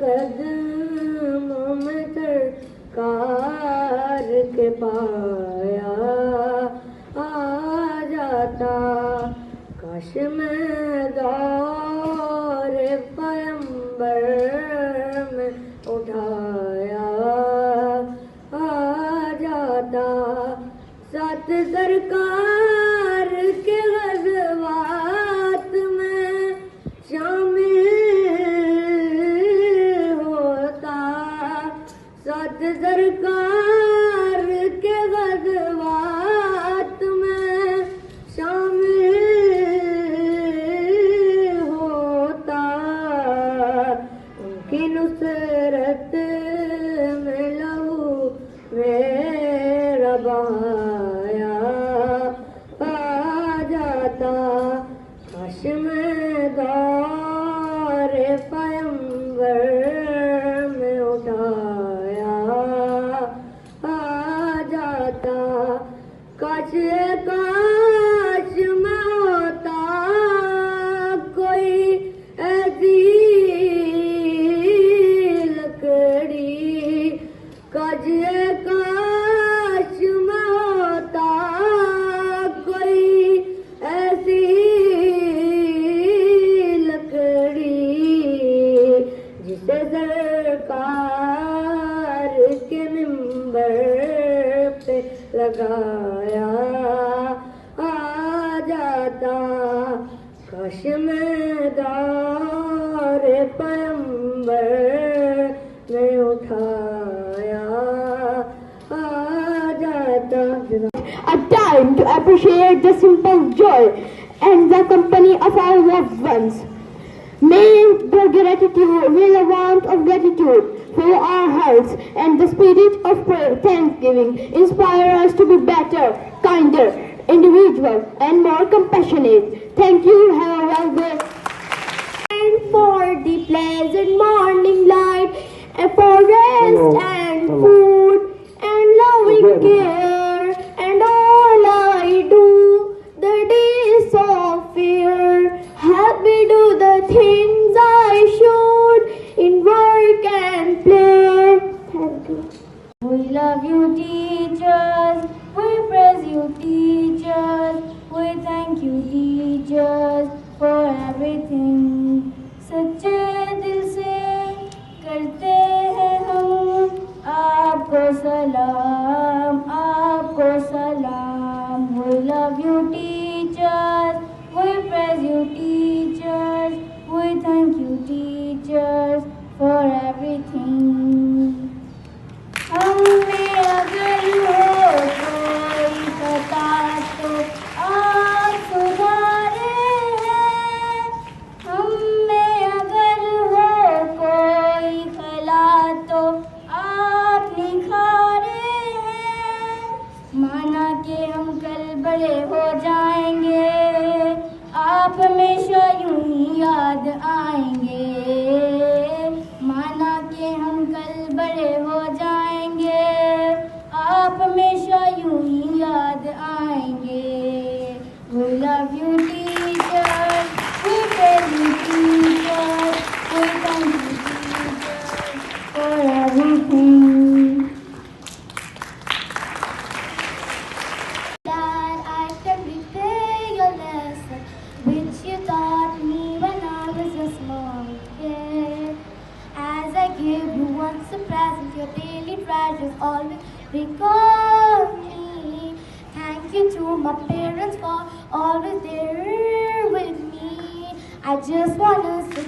कदमों में सरकार के पाया आ जाता, काश मैं दौरे पैगंबर में उठाया आ जाता। साथ सरकार के ग़ज़वात में शामिल होता, साथ सरकार के ग़ज़वात में शामिल होता। उनकी नुसरत में लहू मेरा बहाया आ जाता, काश मैं दौरे पैगंबर में उठाया आ जाता। काश मैं होता कोई ऐसी लकड़ी, काश मैं होता कोई ऐसी लकड़ी, जिसे सरकार के मिंबर पे लगाया आ जाता। काश मैं दौरे पैगंबर में उठाया आ जाता। A time to appreciate the simple joy and the company of our loved ones. May the warmth of gratitude fill our hearts and the spirit of thanksgiving inspire us to be better, kinder, individual and more compassionate. Thank you. Have a well day. And for the pleasant morning light, and for rest and food and loving care, and all I do the days of fear, help me do the things I should in work and play. Thank you. We love you, teachers. We praise you, teachers. We thank you, teachers, for everything. सच्चे दिल से करते हैं हम आपको सलाम, आपको सलाम। We love you, teachers. We praise you, teachers. We thank you, teachers, for everything. हमें अगर हो कोई खता तो आप सुधारे हैं, हमें अगर हो कोई खला तो आप निखारे हैं। माना कि हम कल बड़े हो जाएंगे, आप हमेशा यूं ही याद आएंगे। माना कि हम कल बड़े हो जाएंगे, आप हमेशा यूं ही याद आएंगे। We love you, teachers. We praise you, teachers. We thank you, teachers, for everything. That I can repay your lesson, which you taught me when I was a small kid. As I give you once a present, your daily treasures always recall me. Thank you to my parents for always there with me. I just wanna say